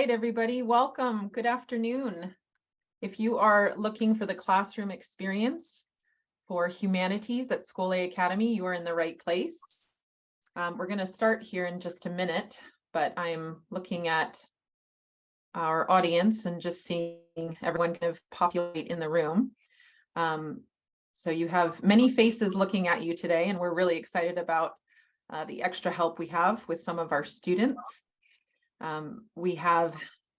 right, everybody, welcome. Good afternoon. If you are looking for the classroom experience for Humanities at Scholé Academy, you are in the right place. We're going to start here in just a minute, but I'm looking at our audience and just seeing everyone kind of populate in the room. So you have many faces looking at you today, and we're really excited about the extra help we have with some of our students. We have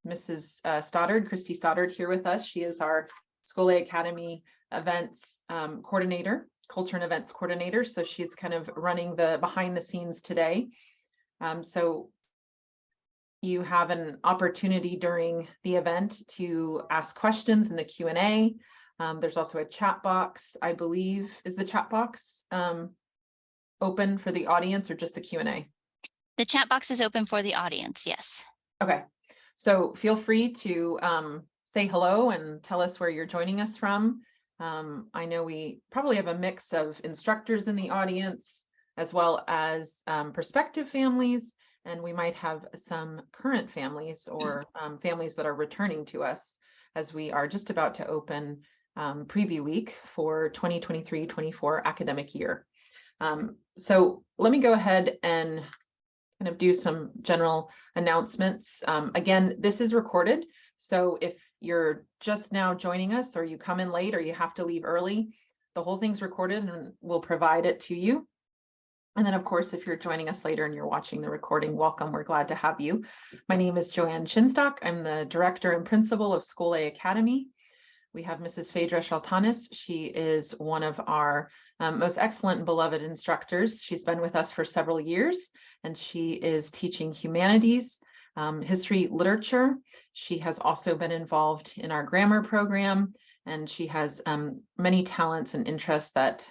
Mrs. Stoddard, Christy Stoddard, here with us. She is our Scholé Academy events coordinator, culture and events coordinator. So she's kind of running the behind the scenes today. So you have an opportunity during the event to ask questions in the Q&A. There's also a chat box, I believe. Is the chat box open for the audience or just the Q&A? The chat box is open for the audience, yes. Okay, so feel free to say hello and tell us where you're joining us from. I know we probably have a mix of instructors in the audience, as well as prospective families, and we might have some current families or families that are returning to us as we are just about to open preview week for 2023-24 academic year. So let me go ahead and kind of do some general announcements. Again, this is recorded. So if you're just now joining us or you come in late or you have to leave early, the whole thing's recorded and we'll provide it to you. And then of course, if you're joining us later and you're watching the recording, welcome, we're glad to have you. My name is Joanne Shinstock. I'm the director and principal of Scholé Academy. We have Mrs. Phaedra Shaltanis. She is one of our most excellent and beloved instructors. She's been with us for several years, and she is teaching humanities, history, literature. She has also been involved in our grammar program, and she has many talents and interests that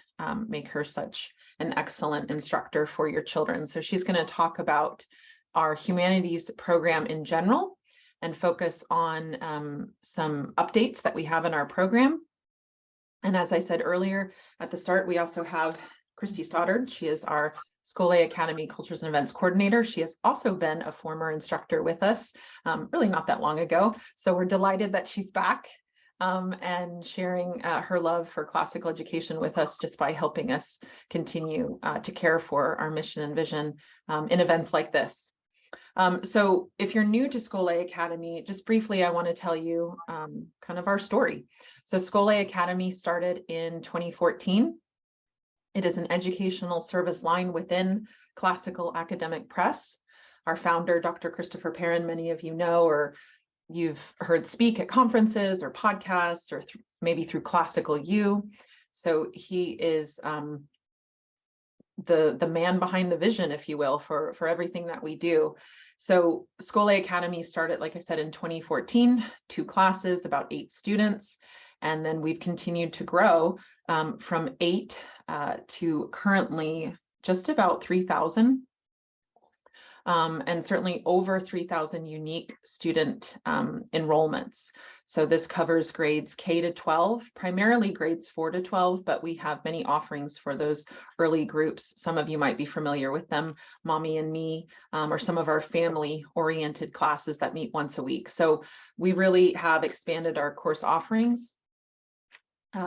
make her such an excellent instructor for your children. So she's going to talk about our humanities program in general and focus on some updates that we have in our program. And as I said earlier at the start, we also have Christy Stoddard. She is our Scholé Academy Cultures and Events Coordinator. She has also been a former instructor with us, really not that long ago. So we're delighted that she's back and sharing her love for classical education with us just by helping us continue to care for our mission and vision in events like this. So if you're new to Scholé Academy, just briefly, I want to tell you kind of our story. So Scholé Academy started in 2014. It is an educational service line within Classical Academic Press. Our founder, Dr. Christopher Perrin, many of you know, or you've heard speak at conferences or podcasts or maybe through Classical U. So he is the man behind the vision, if you will, for everything that we do. So Scholé Academy started, like I said, in 2014, 2 classes, about 8 students. And then we've continued to grow from 8 to currently just about 3,000. And certainly over 3,000 unique student enrollments. So this covers grades K to 12, primarily grades 4 to 12, but we have many offerings for those early groups. Some of you might be familiar with them, Mommy and Me, or some of our family-oriented classes that meet once a week. So we really have expanded our course offerings.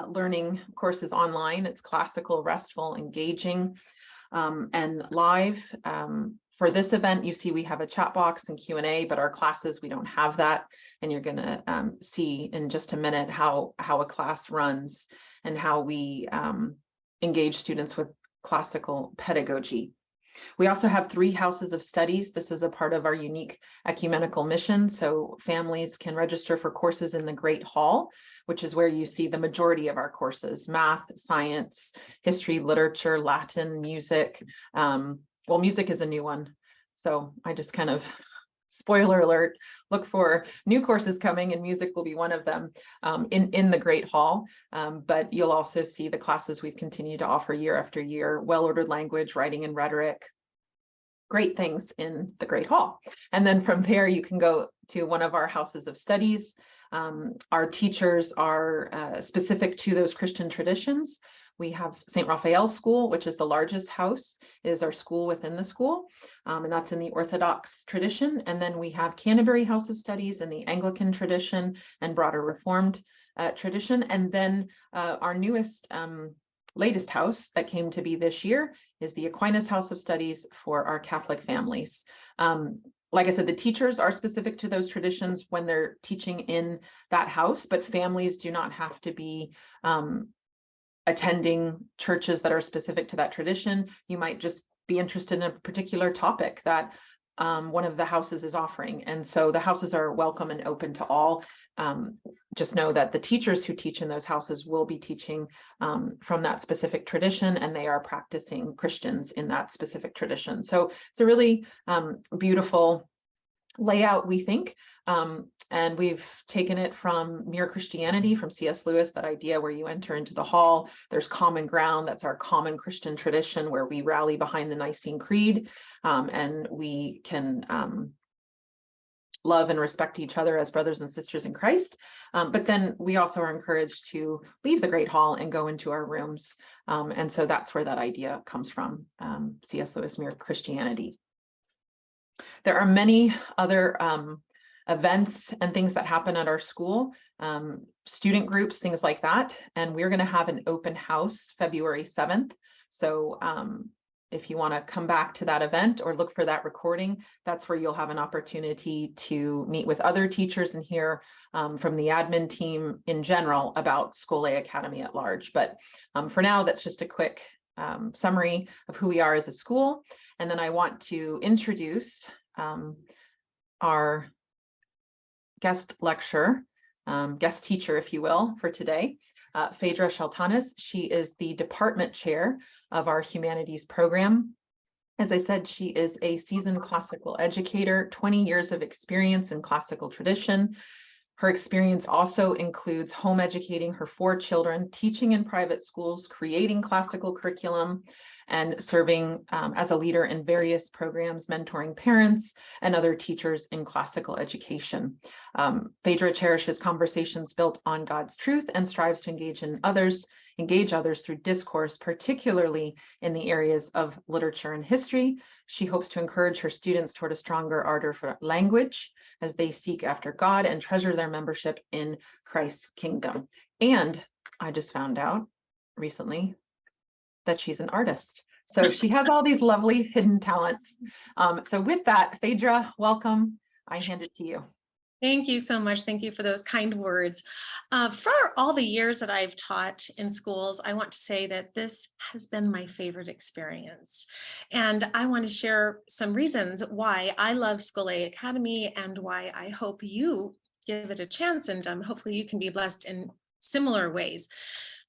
Learning courses online, it's classical, restful, engaging, and live. For this event, you see we have a chat box and Q&A, but our classes, we don't have that. And you're going to see in just a minute how a class runs and how we engage students with classical pedagogy. We also have 3 houses of studies. This is a part of our unique ecumenical mission. So families can register for courses in the Great Hall, which is where you see the majority of our courses: math, science, history, literature, Latin, music. Well, music is a new one. So I just kind of, spoiler alert, look for new courses coming, and music will be one of them in the Great Hall. But you'll also see the classes we've continued to offer year after year: well-ordered language, writing and rhetoric, great things in the Great Hall. And then from there, you can go to one of our houses of studies. Our teachers are specific to those Christian traditions. We have St. Raphael's School, which is the largest house. It is our school within the school, and that's in the Orthodox tradition. And then we have Canterbury House of Studies in the Anglican tradition and broader Reformed tradition. And then our newest, latest house that came to be this year is the Aquinas House of Studies for our Catholic families. Like I said, the teachers are specific to those traditions when they're teaching in that house, but families do not have to be attending churches that are specific to that tradition. You might just be interested in a particular topic that one of the houses is offering. And so the houses are welcome and open to all. Just know that the teachers who teach in those houses will be teaching from that specific tradition, and they are practicing Christians in that specific tradition. So it's a really beautiful layout, we think. And we've taken it from Mere Christianity from C.S. Lewis, that idea where you enter into the hall, there's common ground. That's our common Christian tradition where we rally behind the Nicene Creed, and we can love and respect each other as brothers and sisters in Christ. But then we also are encouraged to leave the Great Hall and go into our rooms. And so that's where that idea comes from, C.S. Lewis, Mere Christianity. There are many other events and things that happen at our school, student groups, things like that. And we're going to have an open house February 7th. So if you want to come back to that event or look for that recording, that's where you'll have an opportunity to meet with other teachers and hear from the admin team in general about Scholé Academy at large. But for now, that's just a quick summary of who we are as a school. And then I want to introduce our guest lecturer, guest teacher, if you will, for today, Phaedra Shaltanis. She is the department chair of our Humanities program. As I said, she is a seasoned classical educator, 20 years of experience in classical tradition. Her experience also includes home educating her 4 children, teaching in private schools, creating classical curriculum, and serving as a leader in various programs, mentoring parents and other teachers in classical education. Phaedra cherishes conversations built on God's truth and strives to engage others through discourse, particularly in the areas of literature and history. She hopes to encourage her students toward a stronger ardor for language as they seek after God and treasure their membership in Christ's kingdom. And I just found out recently that she's an artist. So she has all these lovely hidden talents. So with that, Phaedra, welcome. I hand it to you. Thank you so much. Thank you for those kind words. For all the years that I've taught in schools, I want to say that this has been my favorite experience. And I want to share some reasons why I love Scholé Academy and why I hope you give it a chance, and hopefully you can be blessed in similar ways.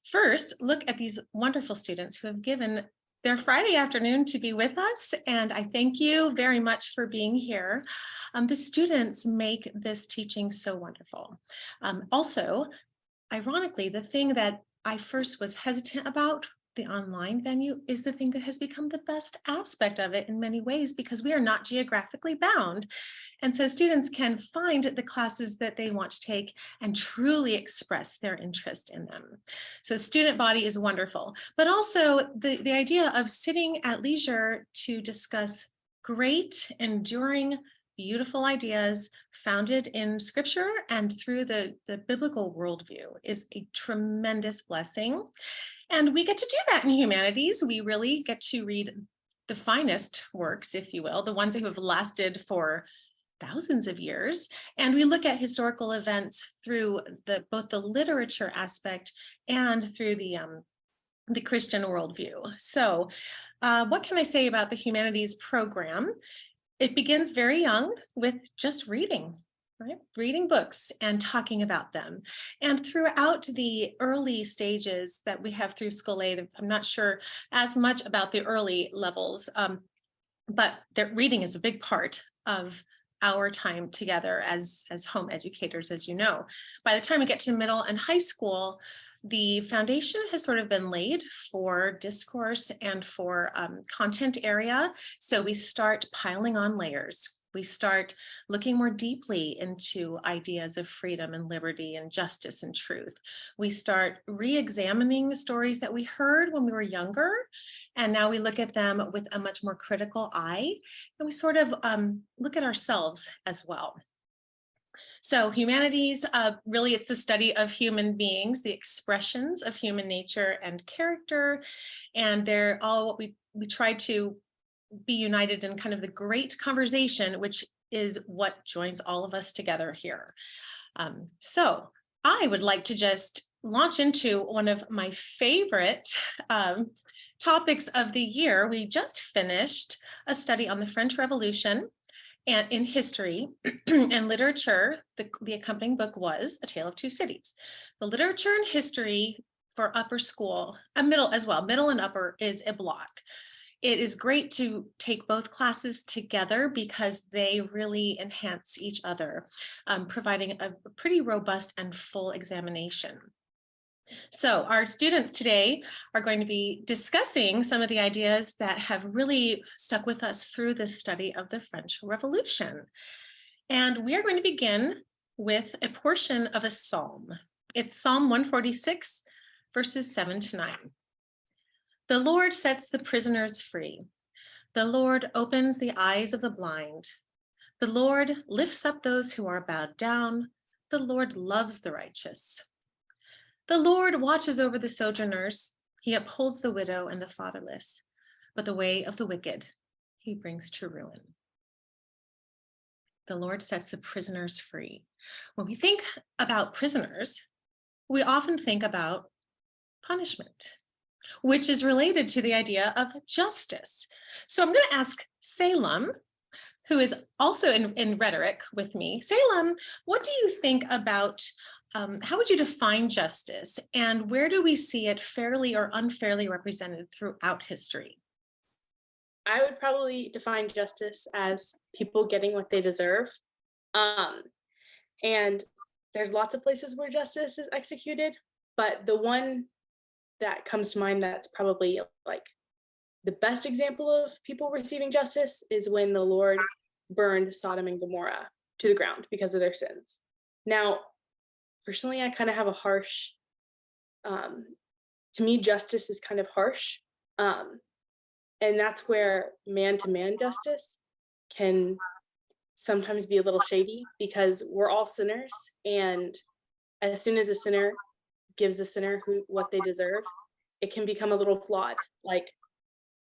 First, look at these wonderful students who have given their Friday afternoon to be with us, and I thank you very much for being here. The students make this teaching so wonderful. Also, ironically, the thing that I first was hesitant about, the online venue, is the thing that has become the best aspect of it in many ways, because we are not geographically bound. And so students can find the classes that they want to take and truly express their interest in them. So student body is wonderful, but also the idea of sitting at leisure to discuss great, enduring, beautiful ideas founded in scripture and through the biblical worldview is a tremendous blessing. And we get to do that in humanities. We really get to read the finest works, if you will, the ones who have lasted for thousands of years. And we look at historical events through both the literature aspect and through the Christian worldview. So what can I say about the humanities program? It begins very young with just reading. Right? Reading books and talking about them. And throughout the early stages that we have through Scholé, I'm not sure as much about the early levels, but reading is a big part of our time together as home educators, as you know. By the time we get to middle and high school, the foundation has sort of been laid for discourse and for content area. So we start piling on layers. We start looking more deeply into ideas of freedom and liberty and justice and truth. We start re-examining stories that we heard when we were younger, and now we look at them with a much more critical eye, and we sort of look at ourselves as well. So humanities, really it's the study of human beings, the expressions of human nature and character, and they're all what we try to be united in kind of the great conversation, which is what joins all of us together here. So I would like to just launch into one of my favorite topics of the year. We just finished a study on the French Revolution and in history and literature. The accompanying book was A Tale of Two Cities. The literature and history for upper school, middle as well, middle and upper is a block. It is great to take both classes together because they really enhance each other, providing a pretty robust and full examination. So our students today are going to be discussing some of the ideas that have really stuck with us through this study of the French Revolution. And we are going to begin with a portion of a psalm. It's Psalm 146, verses 7 to 9. The Lord sets the prisoners free. The Lord opens the eyes of the blind. The Lord lifts up those who are bowed down. The Lord loves the righteous. The Lord watches over the sojourners. He upholds the widow and the fatherless, but the way of the wicked he brings to ruin. The Lord sets the prisoners free. When we think about prisoners, we often think about punishment, which is related to the idea of justice. So I'm going to ask Salem, who is also in rhetoric with me. Salem, what do you think about, how would you define justice, and where do we see it fairly or unfairly represented throughout history? I would probably define justice as people getting what they deserve. And there's lots of places where justice is executed, but the one that comes to mind that's probably like the best example of people receiving justice is when the Lord burned Sodom and Gomorrah to the ground because of their sins. Now, personally, I kind of have a harsh, to me, justice is kind of harsh. And that's where man-to-man justice can sometimes be a little shady because we're all sinners. And as soon as a sinner gives a sinner what they deserve, it can become a little flawed. Like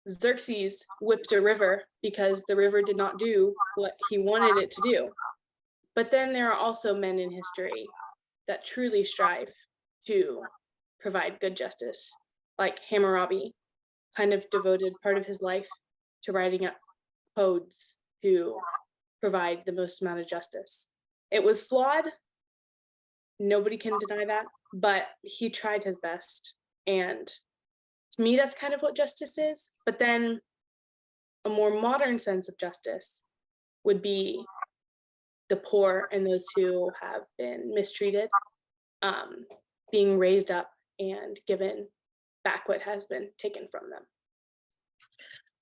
Xerxes whipped a river because the river did not do what he wanted it to do. But then there are also men in history that truly strive to provide good justice, like Hammurabi kind of devoted part of his life to writing up codes to provide the most amount of justice. It was flawed. Nobody can deny that, but he tried his best. And to me, that's kind of what justice is. But then a more modern sense of justice would be the poor and those who have been mistreated, being raised up and given back what has been taken from them.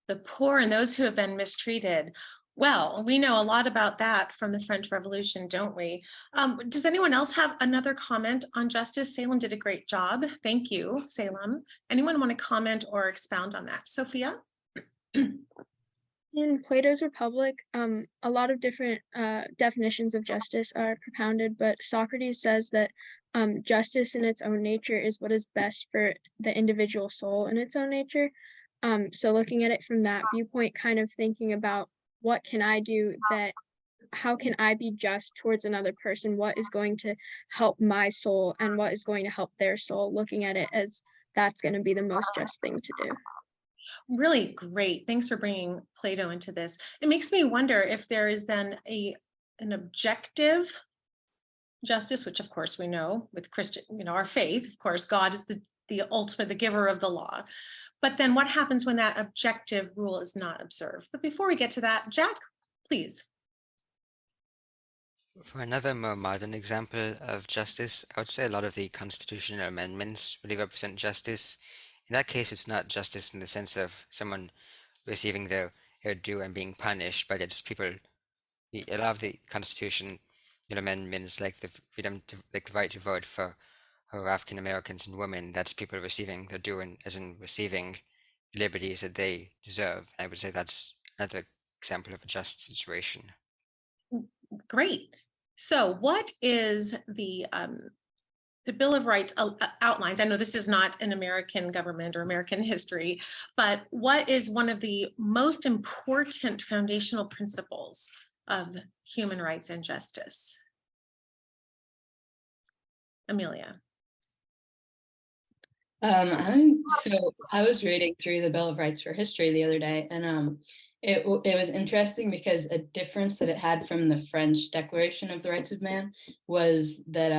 The poor and those who have been mistreated. Well, we know a lot about that from the French Revolution, don't we? Does anyone else have another comment on justice? Salem did a great job. Thank you, Salem. Anyone want to comment or expound on that? Sophia? In Plato's Republic, a lot of different definitions of justice are propounded, but Socrates says that justice in its own nature is what is best for the individual soul in its own nature. So looking at it from that viewpoint, kind of thinking about what can I do how can I be just towards another person? What is going to help my soul and what is going to help their soul? Looking at it as that's going to be the most just thing to do. Really great. Thanks for bringing Plato into this. It makes me wonder if there is then an objective justice, which of course we know with Christian, our faith, of course, God is the ultimate, the giver of the law. But then what happens when that objective rule is not observed? But before we get to that, Jack, please. For another more modern example of justice, I would say a lot of the constitutional amendments really represent justice. In that case, it's not justice in the sense of someone receiving their due and being punished, but it's people A lot of the Constitution amendments, like the freedom to, like the right to vote for African Americans and women, that's people receiving their due, as in receiving liberties that they deserve. I would say that's another example of a just situation. Great. So what is the Bill of Rights outlines? I know this is not an American government or American history, but what is one of the most important foundational principles of human rights and justice? Amelia. So I was reading through the Bill of Rights for History the other day, and it was interesting because a difference that it had from the French Declaration of the Rights of Man was that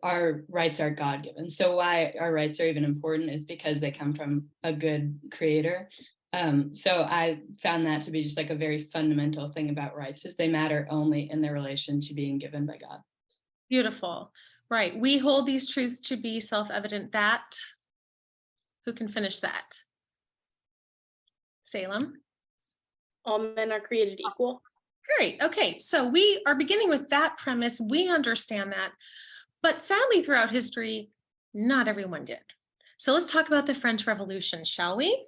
our rights are God-given. So why our rights are even important is because they come from a good creator. So I found that to be just like a very fundamental thing about rights, is they matter only in their relation to being given by God. Beautiful. Right. We hold these truths to be self-evident that, who can finish that? Salem. All men are created equal. Great. Okay. So we are beginning with that premise. We understand that. But sadly, throughout history, not everyone did. So let's talk about the French Revolution, shall we?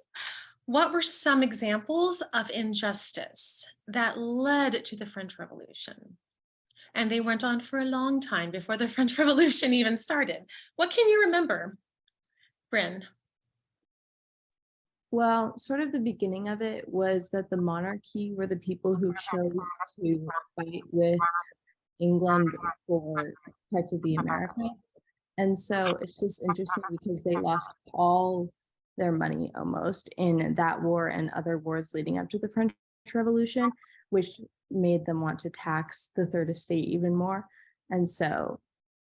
What were some examples of injustice that led to the French Revolution? And they went on for a long time before the French Revolution even started. What can you remember, Bryn? Well, sort of the beginning of it was that the monarchy were the people who chose to fight with England for parts of the America. And so it's just interesting because they lost all their money almost in that war and other wars leading up to the French Revolution, which made them want to tax the third estate even more. And so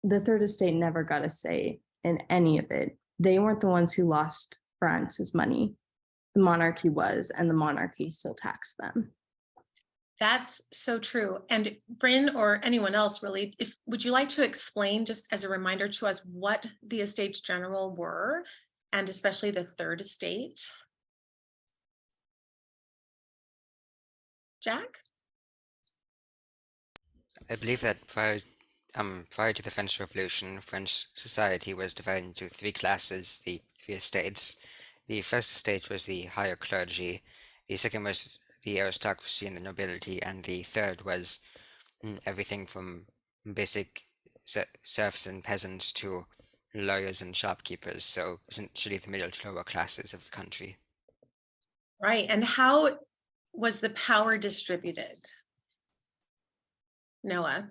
the third estate never got a say in any of it. They weren't the ones who lost France's money. The monarchy was, and the monarchy still taxed them. That's so true. And Bryn or anyone else really, would you like to explain, just as a reminder to us, what the Estates General were, and especially the third estate? Jack? I believe that prior to the French Revolution, French society was divided into three classes, the three estates. The first estate was the higher clergy, the second was the aristocracy and the nobility, and the third was everything from basic serfs and peasants to lawyers and shopkeepers, so essentially the middle to lower classes of the country. Right. And how was the power distributed? Noah?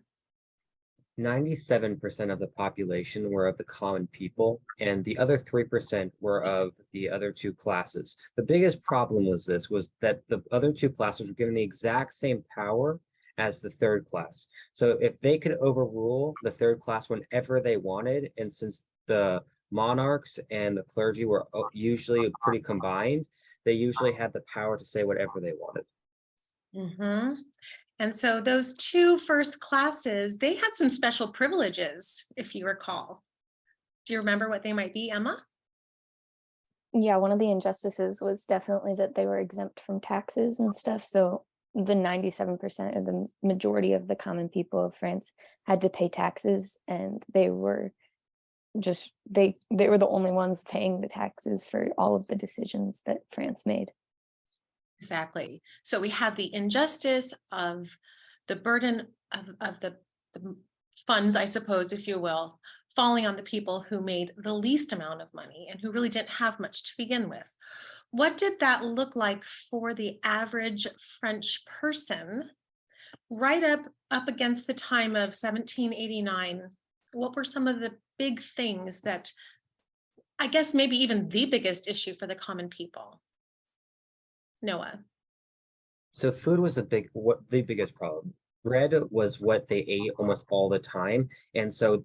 97% of the population were of the common people, and the other 3% were of the other two classes. The biggest problem was that the other two classes were given the exact same power as the third class. So if they could overrule the third class whenever they wanted, and since the monarchs and the clergy were usually pretty combined, they usually had the power to say whatever they wanted. Mm-hmm. And so those two first classes, they had some special privileges, if you recall. Do you remember what they might be, Emma? Yeah, one of the injustices was definitely that they were exempt from taxes and stuff. So the 97% of the majority of the common people of France had to pay taxes, and they were just they were the only ones paying the taxes for all of the decisions that France made. Exactly. So we have the injustice of the burden of the funds, I suppose, if you will, falling on the people who made the least amount of money and who really didn't have much to begin with. What did that look like for the average French person right up against the time of 1789? What were some of the big things that, I guess maybe even the biggest issue for the common people? Noah. So food was the biggest problem. Bread was what they ate almost all the time, and so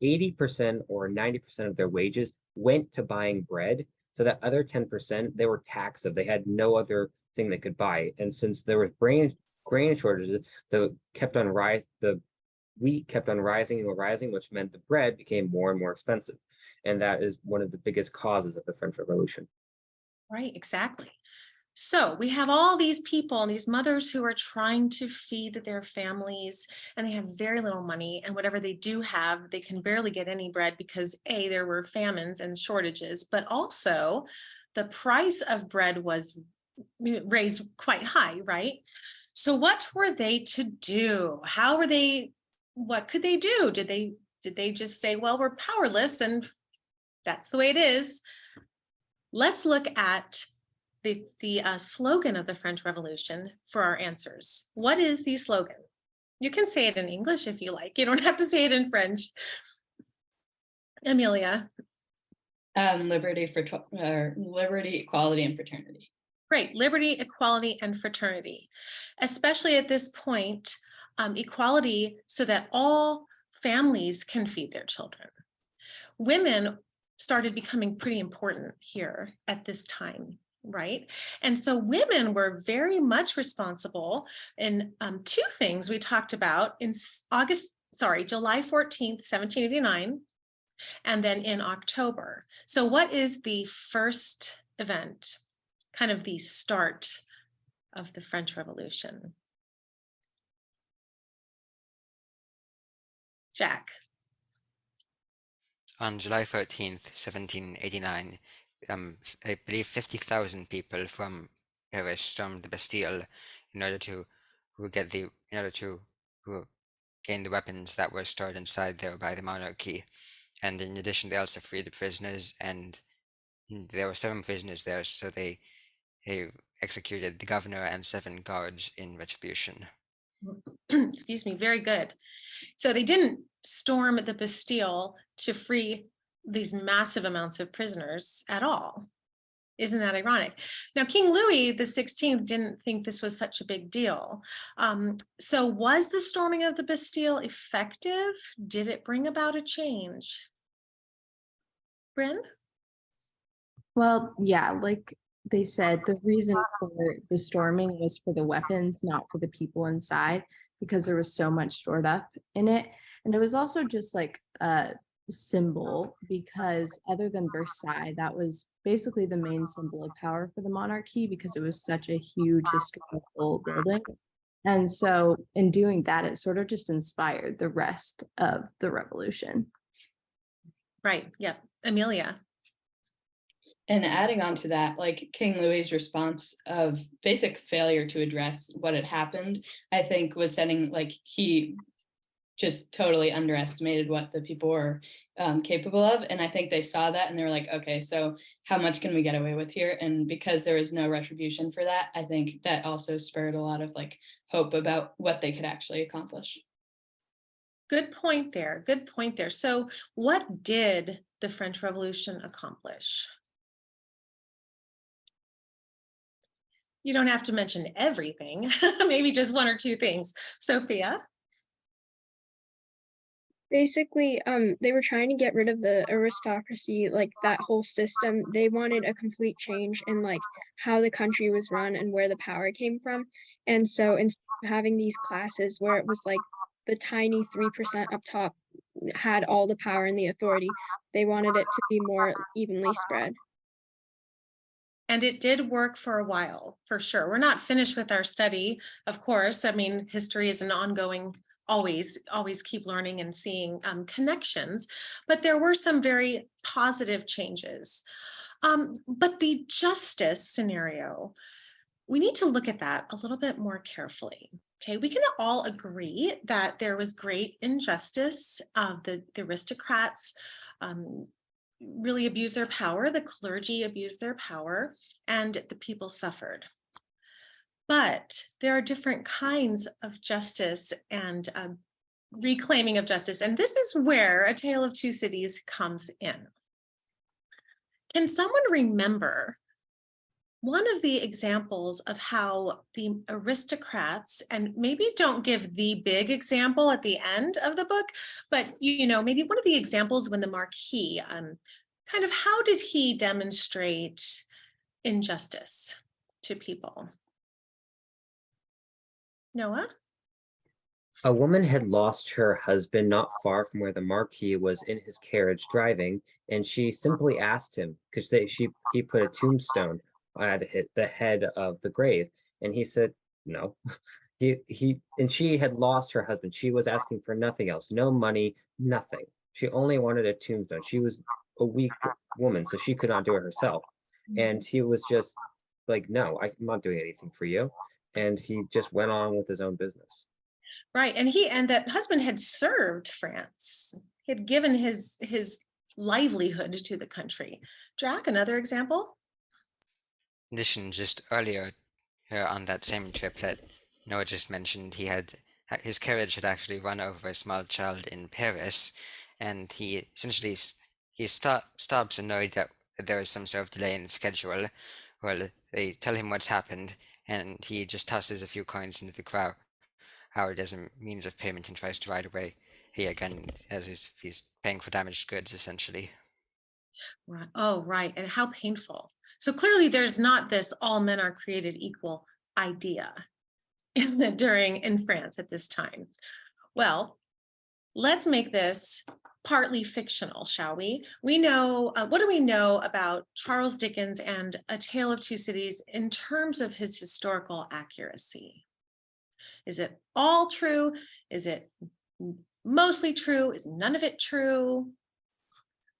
80% or 90% of their wages went to buying bread. So that other 10%, they were taxed of. They had no other thing they could buy, and since there was grain shortages, the wheat kept on rising and rising, which meant the bread became more and more expensive, and that is one of the biggest causes of the French Revolution. Right, exactly. So we have all these people and these mothers who are trying to feed their families, and they have very little money, and whatever they do have, they can barely get any bread because A, there were famines and shortages, but also the price of bread was raised quite high, right? So what were they to do? How were they, what could they do? Did they just say, well, we're powerless and that's the way it is? Let's look at the slogan of the French Revolution for our answers. What is the slogan? You can say it in English if you like. You don't have to say it in French. Amelia. Liberty, equality, and fraternity. Great, liberty, equality, and fraternity. Especially at this point, equality so that all families can feed their children. Women started becoming pretty important here at this time, right? And so women were very much responsible in two things we talked about in July 14th, 1789, and then in October. So what is the first event, kind of the start of the French Revolution? Jack. On July 13th, 1789, I believe 50,000 people from Paris stormed the Bastille in order to gain the weapons that were stored inside there by the monarchy. And in addition, they also freed the prisoners, and there were 7 prisoners there, so they executed the governor and 7 guards in retribution. Excuse me, very good. So they didn't storm the Bastille to free these massive amounts of prisoners at all. Isn't that ironic? Now, King Louis XVI didn't think this was such a big deal. So was the storming of the Bastille effective? Did it bring about a change? Bryn? Well, yeah, like they said, the reason for the storming was for the weapons, not for the people inside, because there was so much stored up in it. And it was also just like a symbol, because other than Versailles, that was basically the main symbol of power for the monarchy, because it was such a huge historical building. And so in doing that, it sort of just inspired the rest of the revolution. Right, yeah. Amelia. And adding on to that, like King Louis's response of basic failure to address what had happened, I think was setting, like, he just totally underestimated what the people were capable of. And I think they saw that and they were like, okay, so how much can we get away with here? And because there was no retribution for that, I think that also spurred a lot of like hope about what they could actually accomplish. Good point there. Good point there. So what did the French Revolution accomplish? You don't have to mention everything, maybe just 1 or 2 things. Sophia? Basically, they were trying to get rid of the aristocracy, like that whole system. They wanted a complete change in like how the country was run and where the power came from. And so instead of having these classes where it was like the tiny 3% up top had all the power and the authority, they wanted it to be more evenly spread. And it did work for a while, for sure. We're not finished with our study, of course. I mean, history is an ongoing, always keep learning and seeing connections, but there were some very positive changes. But the justice scenario, we need to look at that a little bit more carefully. Okay, we can all agree that there was great injustice. The aristocrats really abused their power, the clergy abused their power, and the people suffered. But there are different kinds of justice and reclaiming of justice, and this is where A Tale of Two Cities comes in. Can someone remember one of the examples of how the aristocrats, and maybe don't give the big example at the end of the book, but maybe one of the examples when the Marquis, kind of how did he demonstrate injustice to people? Noah? A woman had lost her husband not far from where the Marquis was in his carriage driving, and she simply asked him, because he put a tombstone at the head of the grave. And he said, no. And she had lost her husband. She was asking for nothing else, no money, nothing. She only wanted a tombstone. She was a weak woman, so she could not do it herself. And he was just like, no, I'm not doing anything for you. And he just went on with his own business. Right. And that husband had served France. He had given his livelihood to the country. Jack, another example? In addition, just earlier on that same trip that Noah just mentioned, his carriage had actually run over a small child in Paris, and he essentially stops annoyed that there is some sort of delay in the schedule. Well, they tell him what's happened, and he just tosses a few coins into the crowd as a means of payment and tries to ride away. He again, he's paying for damaged goods essentially. Right. Oh, right. And how painful. So clearly there's not this all men are created equal idea in France at this time. Well, let's make this partly fictional, shall we? We know, what do we know about Charles Dickens and A Tale of Two Cities in terms of his historical accuracy? Is it all true? Is it mostly true? Is none of it true?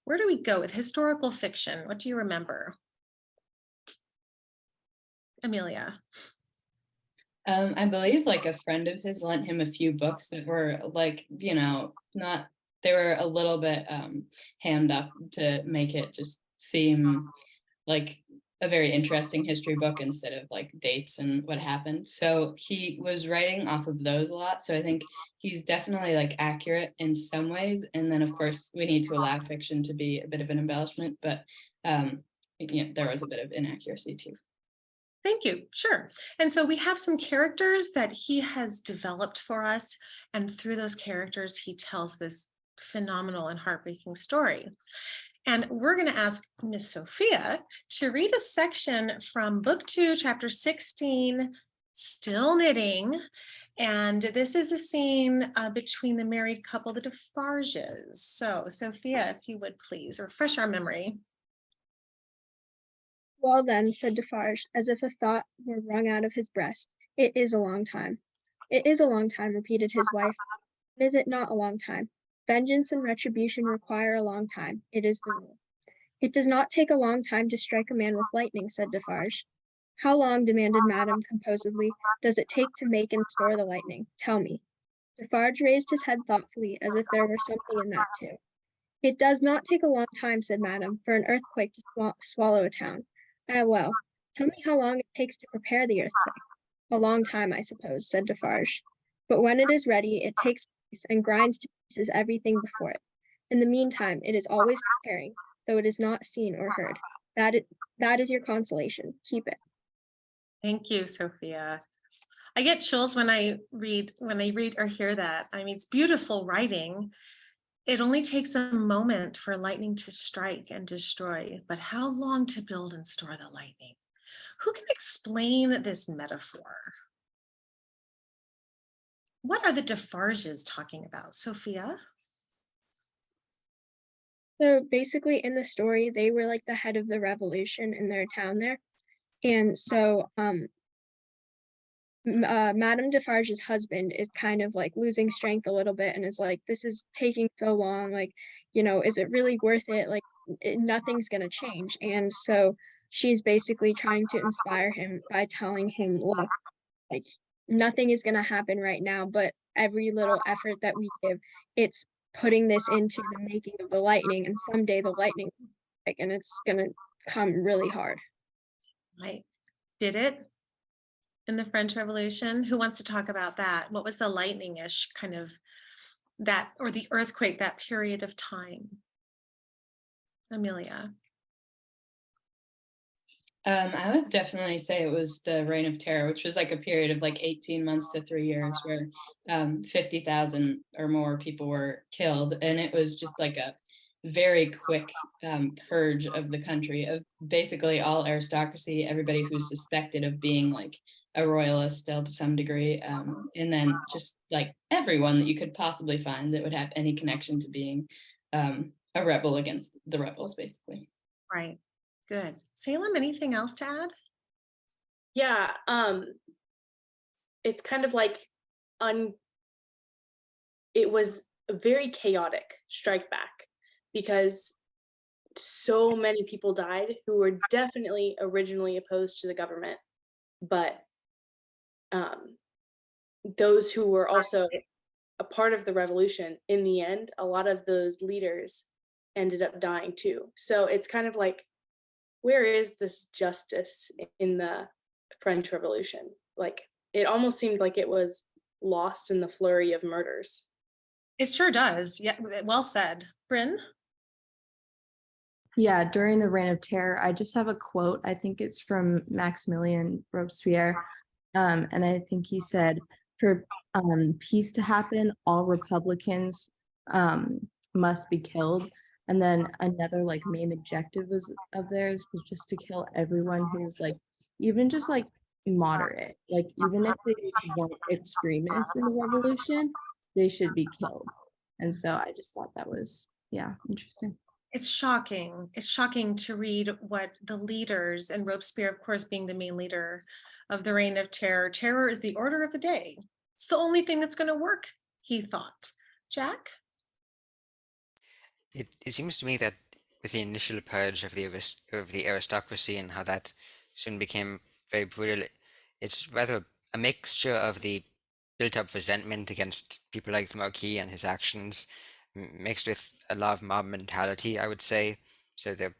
Where do we go with historical fiction? What do you remember? Amelia. I believe like a friend of his lent him a few books that were like, they were a little bit hammed up to make it just seem like a very interesting history book instead of like dates and what happened. So he was writing off of those a lot. So I think he's definitely like accurate in some ways. And then of course we need to allow fiction to be a bit of an embellishment, but there was a bit of inaccuracy too. Thank you. Sure. And so we have some characters that he has developed for us. And through those characters, he tells this phenomenal and heartbreaking story. And we're going to ask Miss Sophia to read a section from Book 2, Chapter 16, Still Knitting. And this is a scene between the married couple, the Defarges. So, Sophia, if you would please refresh our memory. Well then, said Defarge, as if a thought were wrung out of his breast, it is a long time. It is a long time, repeated his wife. Is it not a long time? Vengeance and retribution require a long time. It is the rule. It does not take a long time to strike a man with lightning, said Defarge. How long, demanded Madame composedly, does it take to make and store the lightning? Tell me. Defarge raised his head thoughtfully, as if there were something in that too. It does not take a long time, said Madame, for an earthquake to swallow a town. Well, tell me how long it takes to prepare the earthquake. A long time, I suppose, said Defarge. But when it is ready, it takes place and grinds to pieces everything before it. In the meantime, it is always preparing, though it is not seen or heard. That is your consolation. Keep it. Thank you, Sophia. I get chills when I read or hear that. I mean, it's beautiful writing. It only takes a moment for lightning to strike and destroy, but how long to build and store the lightning? Who can explain this metaphor? What are the Defarges talking about, Sophia? So basically in the story, they were like the head of the revolution in their town there. And so Madame Defarge's husband is kind of like losing strength a little bit and is like, this is taking so long, like, is it really worth it? Like, nothing's going to change. And so she's basically trying to inspire him by telling him, look, like, nothing is going to happen right now, but every little effort that we give, it's putting this into the making of the lightning, and someday the lightning, and it's going to come really hard. Right. Did it? In the French Revolution? Who wants to talk about that? What was the lightning-ish kind of that, or the earthquake, that period of time? Amelia. I would definitely say it was the Reign of Terror, which was like a period of like 18 months to 3 years where 50,000 or more people were killed. And it was just like a very quick purge of the country, of basically all aristocracy, everybody who's suspected of being like a royalist still to some degree, and then just like everyone that you could possibly find that would have any connection to being a rebel against the rebels, basically. Right. Good. Salem, anything else to add? Yeah, it's kind of like it was a very chaotic strike back because so many people died who were definitely originally opposed to the government, but those who were also a part of the revolution, in the end, a lot of those leaders ended up dying too. So it's kind of like, where is this justice in the French Revolution? Like, it almost seemed like it was lost in the flurry of murders. It sure does. Yeah, well said. Bryn? Yeah, during the Reign of Terror, I just have a quote. I think it's from Maximilian Robespierre. And I think he said, for peace to happen, all Republicans must be killed. And then another like main objective was of theirs was just to kill everyone who was like, even just like moderate. Like even if they weren't extremists in the revolution, they should be killed. And so I just thought that was, yeah, interesting. It's shocking. It's shocking to read what the leaders, and Robespierre, of course, being the main leader of the Reign of Terror. Terror is the order of the day. It's the only thing that's going to work, he thought. Jack? It seems to me that with the initial purge of the aristocracy and how that soon became very brutal, it's rather a mixture of the built-up resentment against people like the Marquis and his actions, mixed with a lot of mob mentality, I would say. So the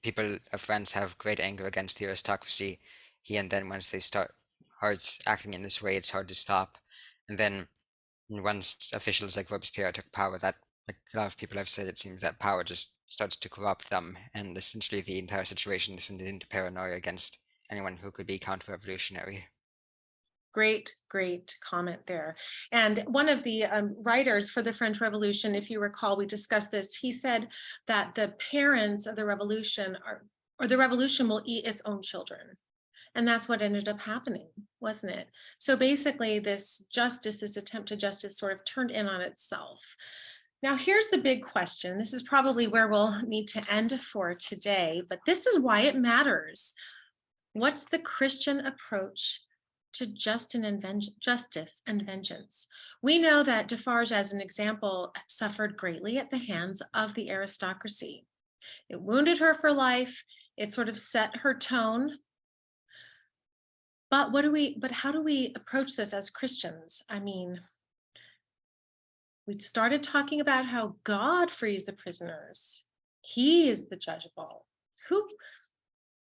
people of France have great anger against the aristocracy here, and then once they start hard acting in this way, it's hard to stop. And then once officials like Robespierre took power, that, like a lot of people have said, it seems that power just starts to corrupt them, and essentially the entire situation descended into paranoia against anyone who could be counter-revolutionary. Great, great comment there. And one of the writers for the French Revolution, if you recall, we discussed this, he said that the parents of the revolution or the revolution will eat its own children. And that's what ended up happening, wasn't it? So basically this justice, this attempt to justice sort of turned in on itself. Now, here's the big question. This is probably where we'll need to end for today, but this is why it matters. What's the Christian approach to justice and vengeance? We know that Defarge, as an example, suffered greatly at the hands of the aristocracy. It wounded her for life. It sort of set her tone. But how do we approach this as Christians? I mean, we started talking about how God frees the prisoners. He is the judge of all.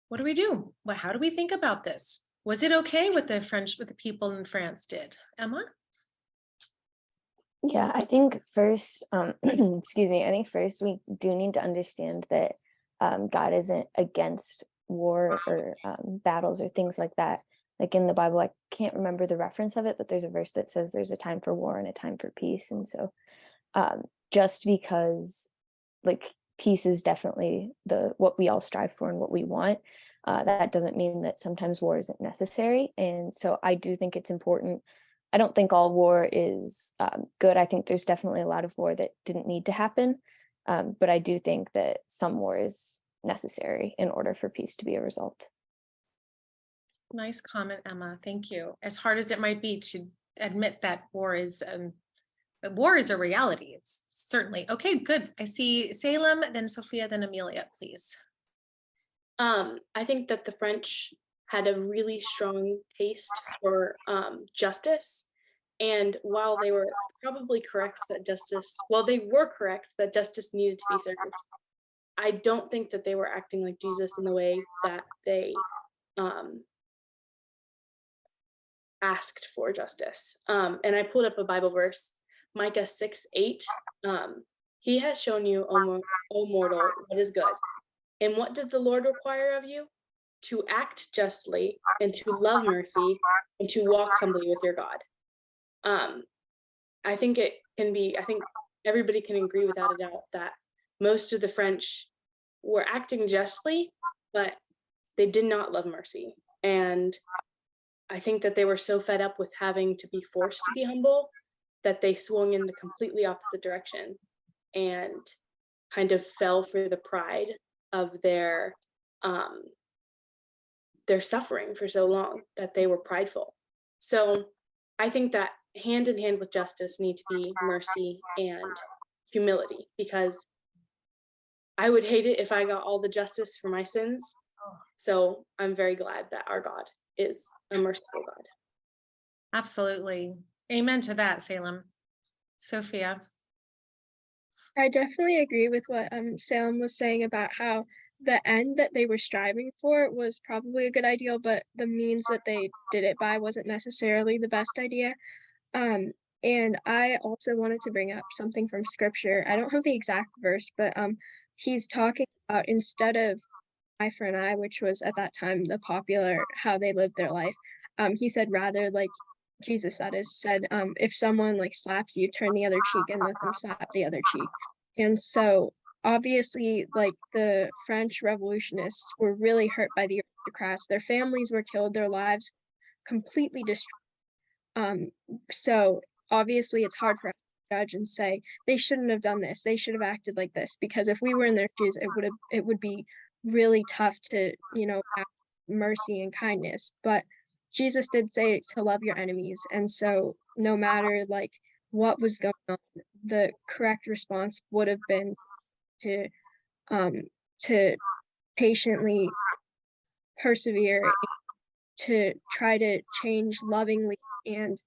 What do we do? Well, how do we think about this? Was it okay what the people in France did? Emma? Yeah, I think first, excuse me, I think first we do need to understand that God isn't against war or battles or things like that. Like in the Bible, I can't remember the reference of it, but there's a verse that says there's a time for war and a time for peace. And so just because like peace is definitely what we all strive for and what we want, that doesn't mean that sometimes war isn't necessary. And so I do think it's important. I don't think all war is good. I think there's definitely a lot of war that didn't need to happen. But I do think that some war is necessary in order for peace to be a result. Nice comment, Emma. Thank you. As hard as it might be to admit that war is a reality, it's certainly okay. Good. I see Salem, then Sophia, then Amelia, please. I think that the French had a really strong taste for justice, and while they were probably correct that they were correct that justice needed to be served, I don't think that they were acting like Jesus in the way that they asked for justice. And I pulled up a Bible verse, Micah 6:8. He has shown you, O mortal, what is good. And what does the Lord require of you? To act justly and to love mercy and to walk humbly with your God. I think everybody can agree without a doubt that most of the French were acting justly, but they did not love mercy. And I think that they were so fed up with having to be forced to be humble that they swung in the completely opposite direction and kind of fell for the pride of their their suffering for so long, that they were prideful. So I think that hand in hand with justice need to be mercy and humility, because I would hate it if I got all the justice for my sins. So I'm very glad that our God is a merciful God. Absolutely. Amen to that, Salem. Sophia. I definitely agree with what Salem was saying about how the end that they were striving for was probably a good ideal, but the means that they did it by wasn't necessarily the best idea. And I also wanted to bring up something from scripture. I don't have the exact verse, but he's talking about, instead of eye for an eye, which was at that time the popular how they lived their life, he said, rather, like Jesus, that is, said, if someone like slaps you, turn the other cheek and let them slap the other cheek. And so obviously, like, the French revolutionists were really hurt by the aristocrats. Their families were killed, their lives completely destroyed. So obviously it's hard for us to judge and say they shouldn't have done this, they should have acted like this, because if we were in their shoes, it would be really tough to, act mercy and kindness. But Jesus did say to love your enemies, and so no matter like what was going on, the correct response would have been to to patiently persevere, to try to change lovingly and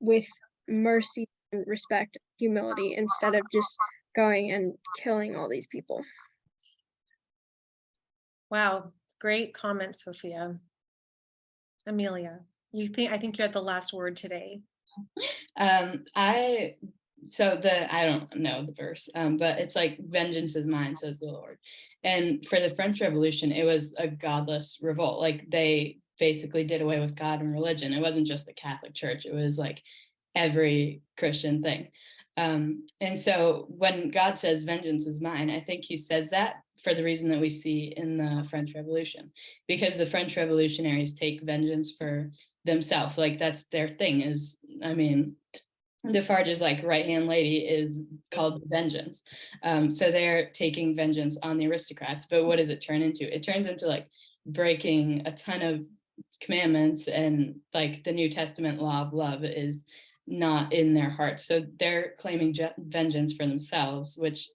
with mercy and respect, humility, instead of just going and killing all these people. Wow, great comment, Sophia. Amelia, I think you had the last word today. I don't know the verse, but it's like, vengeance is mine, says the Lord. And for the French Revolution, it was a godless revolt. Like, they basically did away with God and religion. It wasn't just the Catholic Church, it was like every Christian thing. And so when God says vengeance is mine, I think he says that for the reason that we see in the French Revolution, because the French revolutionaries take vengeance for themselves. Like, that's their thing. Is, I mean, Defarge's like right-hand lady is called vengeance. So they're taking vengeance on the aristocrats. But what does it turn into? It turns into like breaking a ton of commandments, and like the New Testament law of love is not in their hearts. So they're claiming vengeance for themselves, which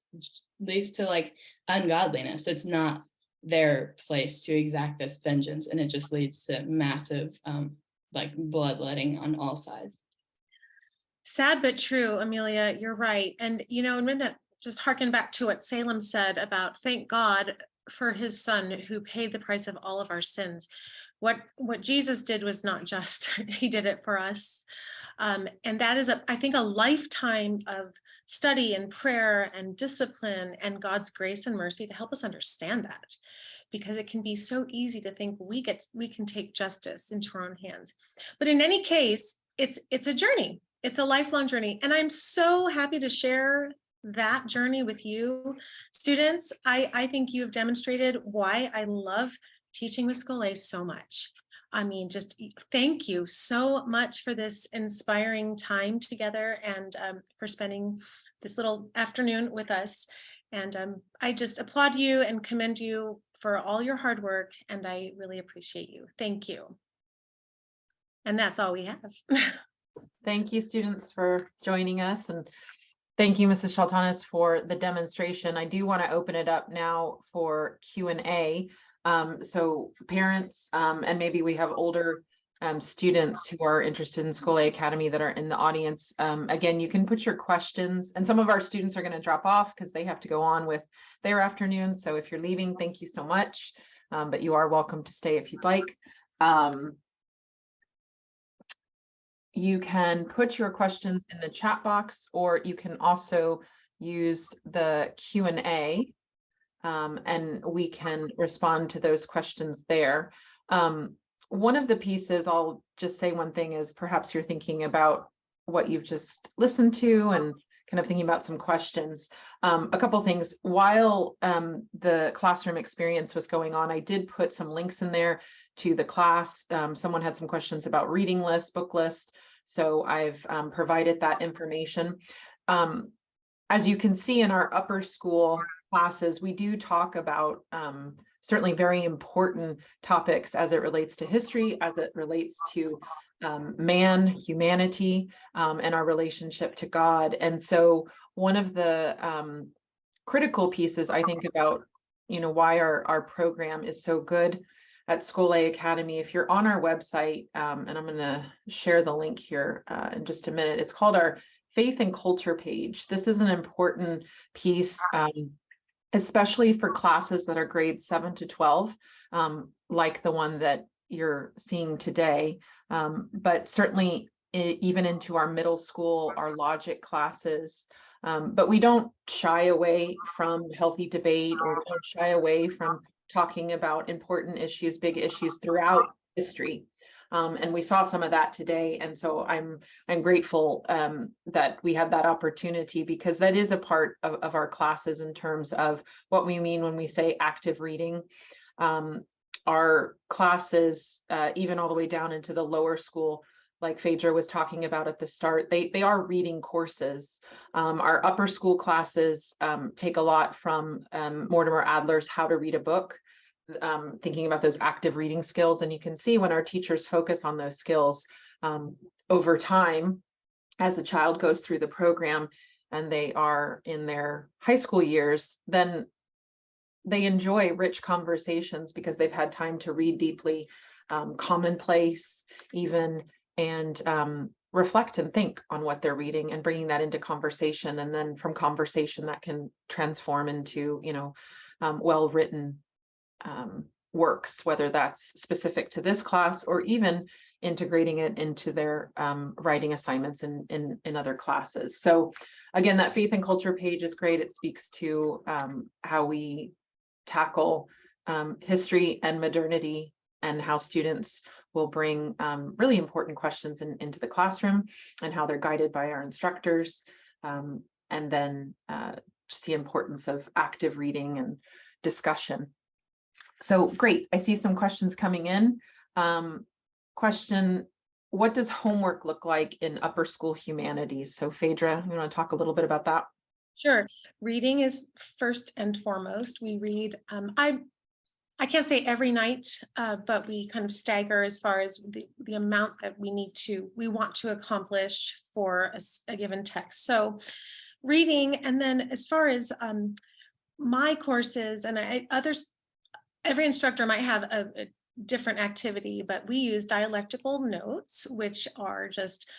leads to like ungodliness. It's not their place to exact this vengeance, and it just leads to massive like bloodletting on all sides. Sad but true, Amelia, you're right. And, I'm going to just harken back to what Salem said about thank God for his son who paid the price of all of our sins. What Jesus did was not just, he did it for us. And that is, I think, a lifetime of study and prayer and discipline and God's grace and mercy to help us understand that, because it can be so easy to think we can take justice into our own hands. But in any case, it's a journey. It's a lifelong journey. And I'm so happy to share that journey with you, students. I think you have demonstrated why I love teaching with Scholé so much. I mean, just thank you so much for this inspiring time together, and for spending this little afternoon with us. And I just applaud you and commend you for all your hard work, and I really appreciate you. Thank you. And that's all we have. Thank you, students, for joining us, and thank you, Mrs. Shaltanis, for the demonstration. I do want to open it up now for Q&A. So parents, and maybe we have older students who are interested in Scholé Academy that are in the audience. Again, you can put your questions, and some of our students are going to drop off because they have to go on with their afternoon. So if you're leaving, thank you so much, but you are welcome to stay if you'd like. You can put your questions in the chat box, or you can also use the Q&A, and we can respond to those questions there. One of the pieces, I'll just say one thing, is perhaps you're thinking about what you've just listened to and kind of thinking about some questions. A couple things. While the classroom experience was going on, I did put some links in there to the class. Someone had some questions about reading list, book list, so I've provided that information. As you can see in our upper school classes, we do talk about certainly very important topics as it relates to history, as it relates to man, humanity, and our relationship to God. And so one of the critical pieces I think about, why our program is so good at Scholé Academy, if you're on our website, and I'm going to share the link here in just a minute, it's called our Faith and Culture page. This is an important piece, especially for classes that are grades 7 to 12, like the one that you're seeing today, but certainly even into our middle school, our logic classes. But we don't shy away from healthy debate, or we don't shy away from talking about important issues, big issues throughout history. And we saw some of that today. And so I'm grateful that we had that opportunity, because that is a part of our classes in terms of what we mean when we say active reading. Our classes, even all the way down into the lower school, like Phaedra was talking about at the start, they are reading courses. Our upper school classes take a lot from Mortimer Adler's How to Read a Book, thinking about those active reading skills. And you can see when our teachers focus on those skills over time, as a child goes through the program and they are in their high school years, then they enjoy rich conversations because they've had time to read deeply, commonplace even, and reflect and think on what they're reading and bringing that into conversation. And then from conversation that can transform into, well-written works, whether that's specific to this class or even integrating it into their writing assignments in other classes. So again, that Faith and Culture page is great. It speaks to how we tackle history and modernity, and how students will bring really important questions into the classroom, and how they're guided by our instructors, and then just the importance of active reading and discussion. So great, I see some questions coming in. Question, what does homework look like in upper school humanities? So Phaedra, you want to talk a little bit about that? Sure. Reading is first and foremost. We read, I can't say every night, but we kind of stagger as far as the amount that we want to accomplish for a given text. So reading, and then as far as my courses and others, every instructor might have a different activity, but we use dialectical notes, which are just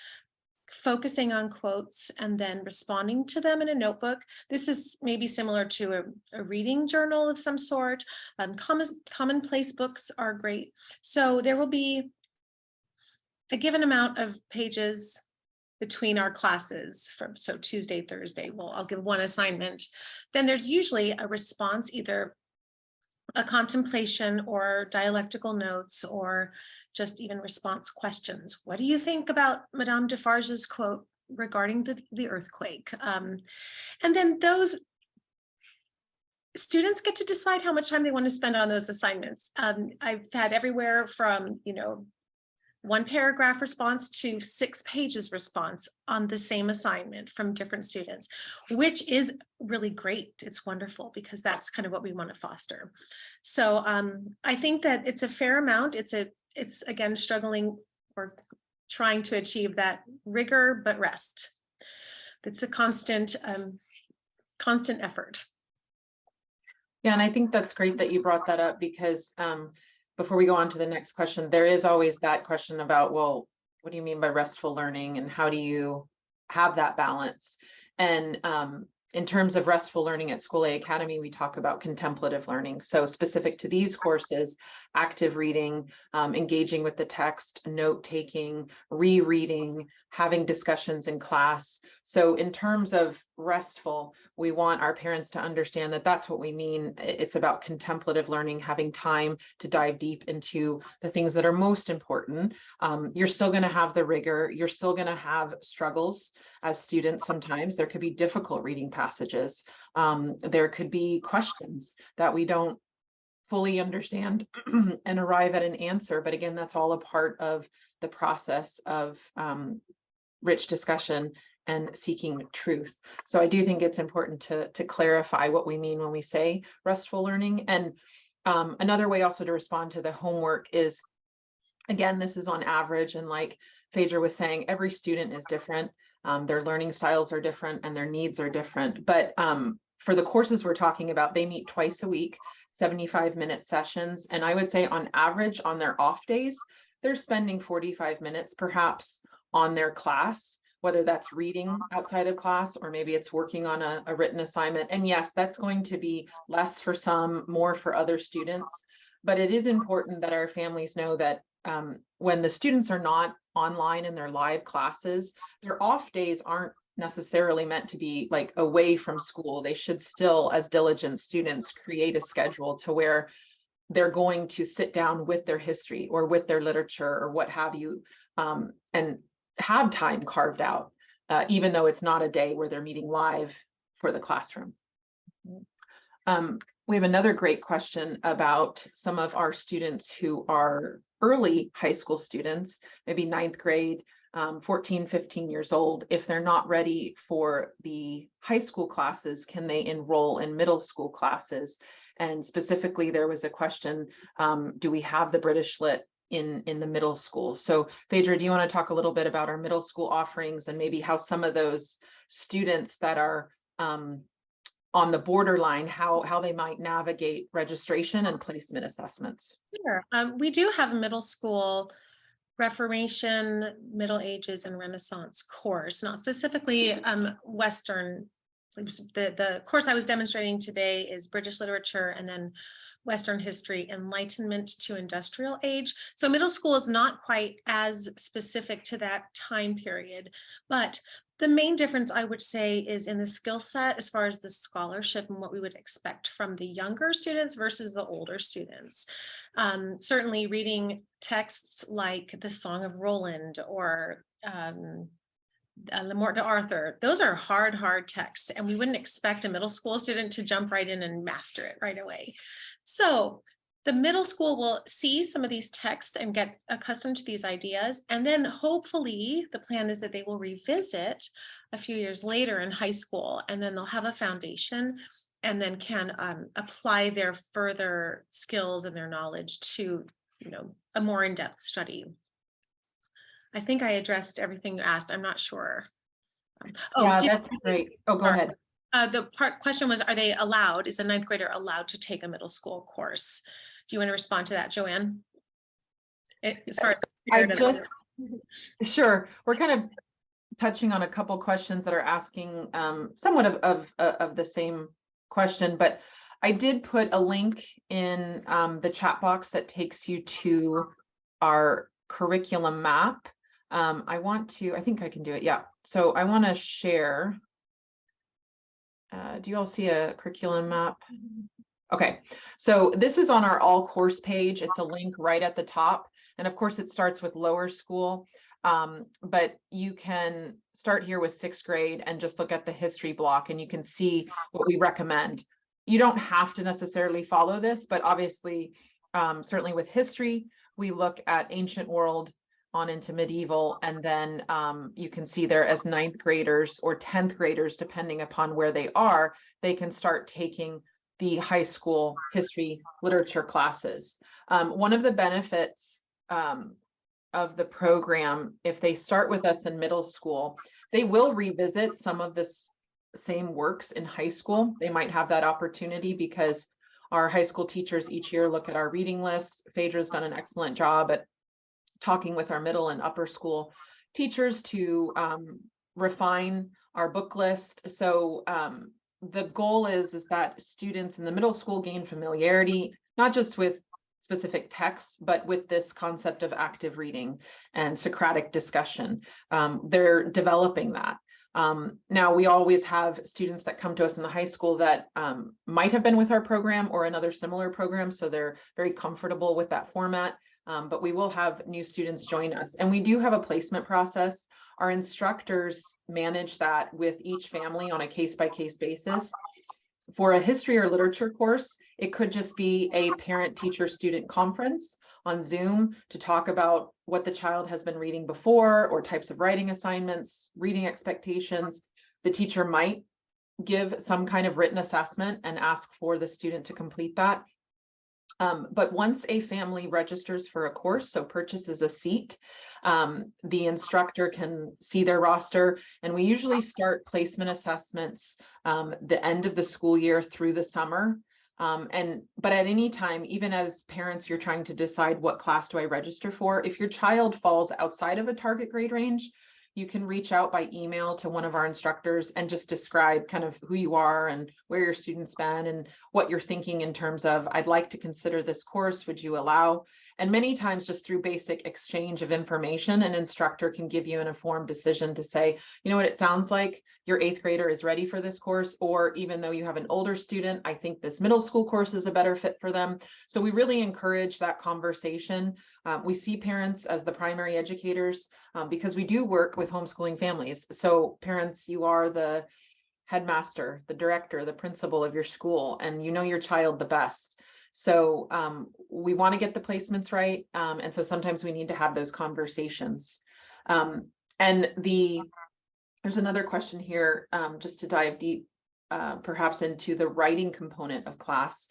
focusing on quotes and then responding to them in a notebook. This is maybe similar to a reading journal of some sort. Commonplace books are great. So there will be a given amount of pages between our classes. So Tuesday, Thursday, I'll give one assignment. Then there's usually a response, either a contemplation or dialectical notes, or just even response questions. What do you think about Madame Defarge's quote regarding the earthquake? And then those students get to decide how much time they want to spend on those assignments. I've had everywhere from, 1 paragraph response to 6 pages response on the same assignment from different students, which is really great. It's wonderful, because that's kind of what we want to foster. So I think that it's a fair amount. It's again, struggling or trying to achieve that rigor, but rest. It's a constant effort. Yeah, and I think that's great that you brought that up, because before we go on to the next question, there is always that question about, well, what do you mean by restful learning, and how do you have that balance? And in terms of restful learning at Scholé Academy, we talk about contemplative learning. So specific to these courses, active reading, engaging with the text, note-taking, rereading, having discussions in class. So in terms of restful, we want our parents to understand that that's what we mean. It's about contemplative learning, having time to dive deep into the things that are most important. You're still going to have the rigor. You're still going to have struggles as students. Sometimes there could be difficult reading passages. There could be questions that we don't fully understand and arrive at an answer. But again, that's all a part of the process of rich discussion and seeking truth. So I do think it's important to clarify what we mean when we say restful learning. And Another way also to respond to the homework is, again, this is on average, and like Phaedra was saying, every student is different. Their learning styles are different and their needs are different. But for the courses we're talking about, they meet twice a week, 75-minute sessions. And I would say on average, on their off days, they're spending 45 minutes perhaps on their class, whether that's reading outside of class or maybe it's working on a written assignment. And yes, that's going to be less for some, more for other students. But it is important that our families know that when the students are not online in their live classes, their off days aren't necessarily meant to be like away from school. They should still, as diligent students, create a schedule to where they're going to sit down with their history or with their literature or what have you, and have time carved out, even though it's not a day where they're meeting live for the classroom. We have another great question about some of our students who are early high school students, maybe 9th grade, 14, 15 years old. If they're not ready for the high school classes, can they enroll in middle school classes? And specifically, there was a question, do we have the British Lit in the middle school? So Phaedra, do you want to talk a little bit about our middle school offerings and maybe how some of those students that are on the borderline, how they might navigate registration and placement assessments? Sure. We do have a middle school Reformation, Middle Ages, and Renaissance course, not specifically Western. The course I was demonstrating today is British literature and then Western history, Enlightenment to Industrial Age. So middle school is not quite as specific to that time period, but the main difference I would say is in the skill set as far as the scholarship and what we would expect from the younger students versus the older students. Certainly reading texts like the Song of Roland or Le Morte d'Arthur, those are hard texts, and we wouldn't expect a middle school student to jump right in and master it right away. So the middle school will see some of these texts and get accustomed to these ideas. And then hopefully the plan is that they will revisit a few years later in high school, and then they'll have a foundation and then can apply their further skills and their knowledge to, a more in-depth study. I think I addressed everything you asked. I'm not sure. Yeah, that's great. Oh, go ahead. The question was, are they allowed? Is a 9th grader allowed to take a middle school course? Do you want to respond to that, Joanne? As far as sure. We're kind of touching on a couple questions that are asking somewhat of the same question, but I did put a link in the chat box that takes you to our curriculum map. I think I can do it. Yeah. So I want to share. Do you all see a curriculum map? Okay, so this is on our all course page. It's a link right at the top. And of course it starts with lower school, but you can start here with 6th grade and just look at the history block and you can see what we recommend. You don't have to necessarily follow this, but obviously, certainly with history, we look at ancient world on into medieval, and then you can see there as 9th graders or 10th graders, depending upon where they are, they can start taking the high school history literature classes. One of the benefits of the program, if they start with us in middle school, they will revisit some of this same works in high school. They might have that opportunity because our high school teachers each year look at our reading list. Phaedra's done an excellent job at talking with our middle and upper school teachers to refine our book list. So the goal is that students in the middle school gain familiarity, not just with specific text, but with this concept of active reading and Socratic discussion. They're developing that. Now, we always have students that come to us in the high school that might have been with our program or another similar program, so they're very comfortable with that format. But we will have new students join us. And we do have a placement process. Our instructors manage that with each family on a case-by-case basis. For a history or literature course, it could just be a parent-teacher-student conference on Zoom to talk about what the child has been reading before or types of writing assignments, reading expectations. The teacher might give some kind of written assessment and ask for the student to complete that. But once a family registers for a course, so purchases a seat, the instructor can see their roster, and we usually start placement assessments the end of the school year through the summer. But at any time, even as parents, you're trying to decide what class do I register for. If your child falls outside of a target grade range, you can reach out by email to one of our instructors and just describe kind of who you are and where your student's been and what you're thinking in terms of, I'd like to consider this course, would you allow? And many times just through basic exchange of information, an instructor can give you an informed decision to say, you know what, it sounds like your 8th grader is ready for this course, or even though you have an older student, I think this middle school course is a better fit for them. So we really encourage that conversation. We see parents as the primary educators because we do work with homeschooling families. So parents, you are the headmaster, the director, the principal of your school, and you know your child the best. So we want to get the placements right. And so sometimes we need to have those conversations. There's another question here, just to dive deep, perhaps into the writing component of class.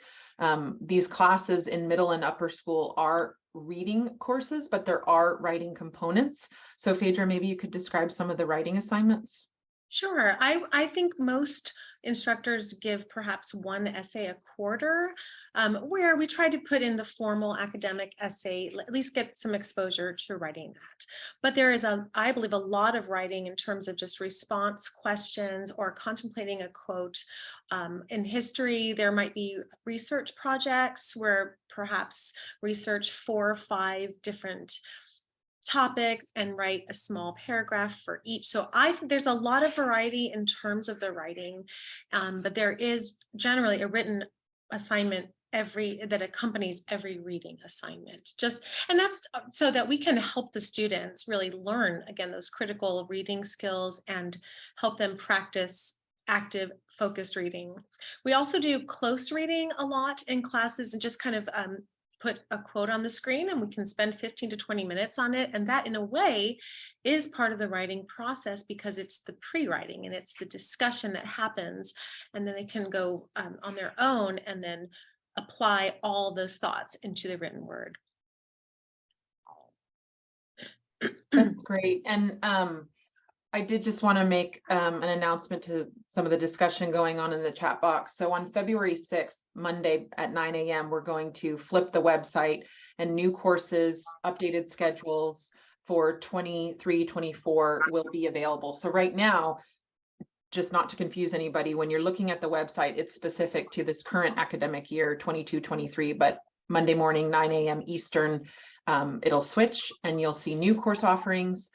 These classes in middle and upper school are reading courses, but there are writing components. So Phaedra, maybe you could describe some of the writing assignments. Sure. I think most instructors give perhaps one essay a quarter, where we try to put in the formal academic essay, at least get some exposure to writing that. But there is, I believe, a lot of writing in terms of just response questions or contemplating a quote. In history, there might be research projects where perhaps research 4 or 5 different topic and write a small paragraph for each. So I think there's a lot of variety in terms of the writing, but there is generally a written assignment that accompanies every reading assignment. And that's so that we can help the students really learn, again, those critical reading skills and help them practice active focused reading. We also do close reading a lot in classes and just kind of put a quote on the screen, and we can spend 15 to 20 minutes on it. And that in a way is part of the writing process because it's the pre-writing and it's the discussion that happens. And then they can go on their own and then apply all those thoughts into the written word. That's great. And I did just want to make an announcement to some of the discussion going on in the chat box. So on February 6th, Monday at 9 a.m., we're going to flip the website, and new courses, updated schedules for 23-24 will be available. So right now, just not to confuse anybody, when you're looking at the website, it's specific to this current academic year, 22-23, but Monday morning, 9 a.m. Eastern, it'll switch and you'll see new course offerings.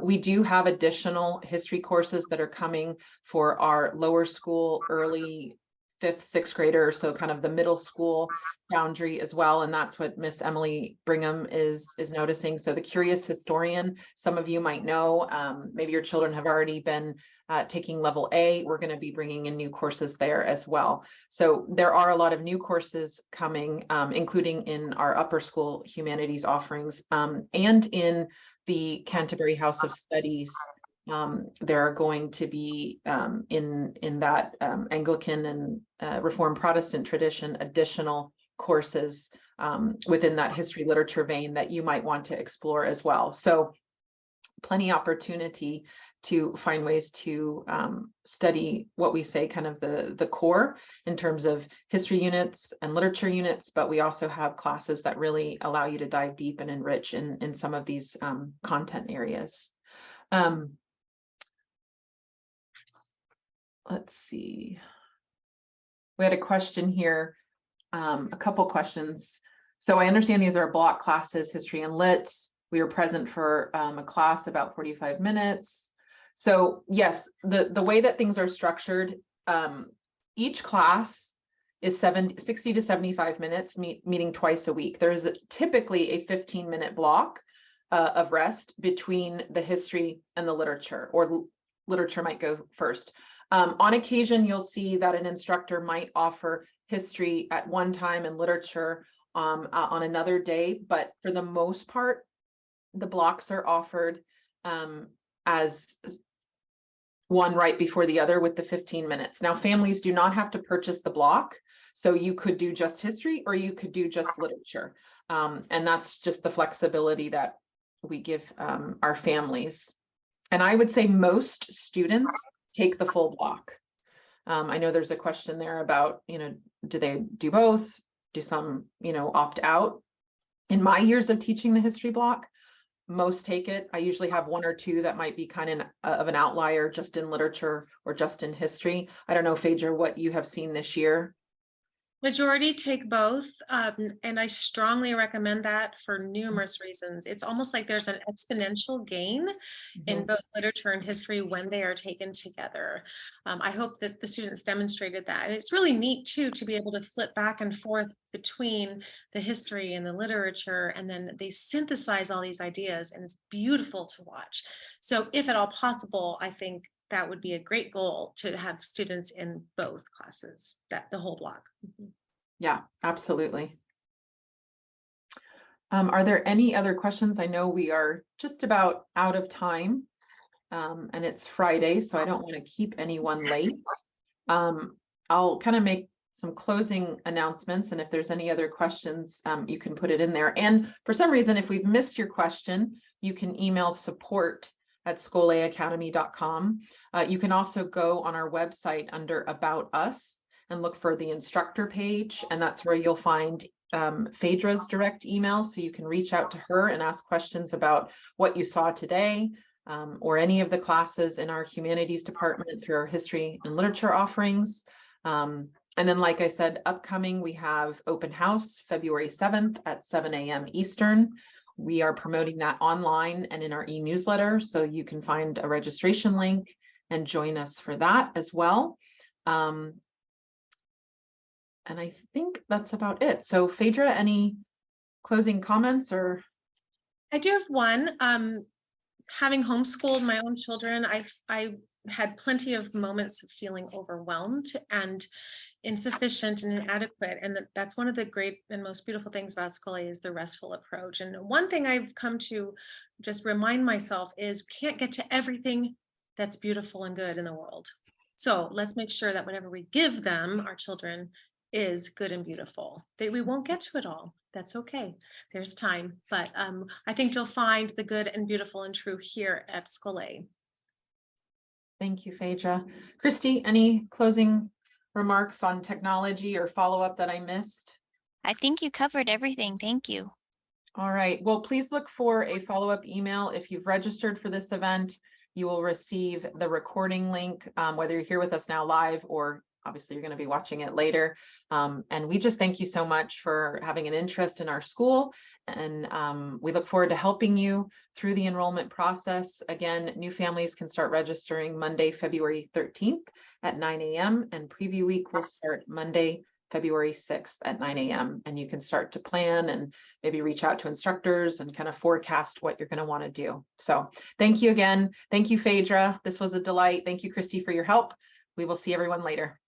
We do have additional history courses that are coming for our lower school, early 5th, 6th grader, so kind of the middle school boundary as well. And that's what Miss Emily Brigham is noticing. So the Curious Historian, some of you might know, maybe your children have already been taking level A. We're going to be bringing in new courses there as well. So there are a lot of new courses coming, including in our upper school humanities offerings, and in the Canterbury House of Studies. There are going to be in that Anglican and Reformed Protestant tradition additional courses within that history literature vein that you might want to explore as well. So plenty opportunity to find ways to study what we say kind of the core in terms of history units and literature units, but we also have classes that really allow you to dive deep and enrich in some of these content areas. Let's see. We had a question here, a couple questions. So I understand these are block classes, history and lit. We were present for a class about 45 minutes. So yes, the way that things are structured, each class is 60 to 75 minutes, meeting twice a week. There's typically a 15-minute block of rest between the history and the literature, or literature might go first. On occasion, you'll see that an instructor might offer history at one time and literature on another day, but for the most part, the blocks are offered as one right before the other with the 15 minutes. Now, families do not have to purchase the block. So you could do just history or you could do just literature. And that's just the flexibility that we give our families. And I would say most students take the full block. I know there's a question there about, do they do both? Do some, opt out? In my years of teaching the history block, most take it. I usually have one or two that might be kind of an outlier just in literature or just in history. I don't know, Phaedra, what you have seen this year. Majority take both, and I strongly recommend that for numerous reasons. It's almost like there's an exponential gain in both literature and history when they are taken together. I hope that the students demonstrated that. And it's really neat too to be able to flip back and forth between the history and the literature, and then they synthesize all these ideas, and it's beautiful to watch. So if at all possible, I think that would be a great goal, to have students in both classes, that the whole block. Yeah, absolutely. Are there any other questions? I know we are just about out of time, and it's Friday, so I don't want to keep anyone late. I'll kind of make some closing announcements, and if there's any other questions, you can put it in there. And for some reason, if we've missed your question, you can email support@scholeacademy.com. You can also go on our website under About Us and look for the instructor page, and that's where you'll find Phaedra's direct email, so you can reach out to her and ask questions about what you saw today, or any of the classes in our humanities department through our history and literature offerings. And then, like I said, upcoming, we have open house February 7th at 7 a.m. Eastern. We are promoting that online and in our e-newsletter, so you can find a registration link and join us for that as well. And I think that's about it. So Phaedra, any closing comments? Or I do have one. Having homeschooled my own children, I had plenty of moments of feeling overwhelmed and insufficient and inadequate. And that's one of the great and most beautiful things about Scholé, is the restful approach. And one thing I've come to just remind myself is we can't get to everything that's beautiful and good in the world. So let's make sure that whatever we give them, our children, is good and beautiful. We won't get to it all. That's okay. There's time. But I think you'll find the good and beautiful and true here at Scholé. Thank you, Phaedra. Christy, any closing remarks on technology or follow-up that I missed? I think you covered everything. Thank you. All right. Well, please look for a follow-up email. If you've registered for this event, you will receive the recording link, whether you're here with us now live or obviously you're going to be watching it later. And we just thank you so much for having an interest in our school. And we look forward to helping you through the enrollment process. Again, new families can start registering Monday, February 13th at 9 a.m. and preview week will start Monday, February 6th at 9 a.m. And you can start to plan and maybe reach out to instructors and kind of forecast what you're going to want to do. So thank you again. Thank you, Phaedra. This was a delight. Thank you, Christy, for your help. We will see everyone later.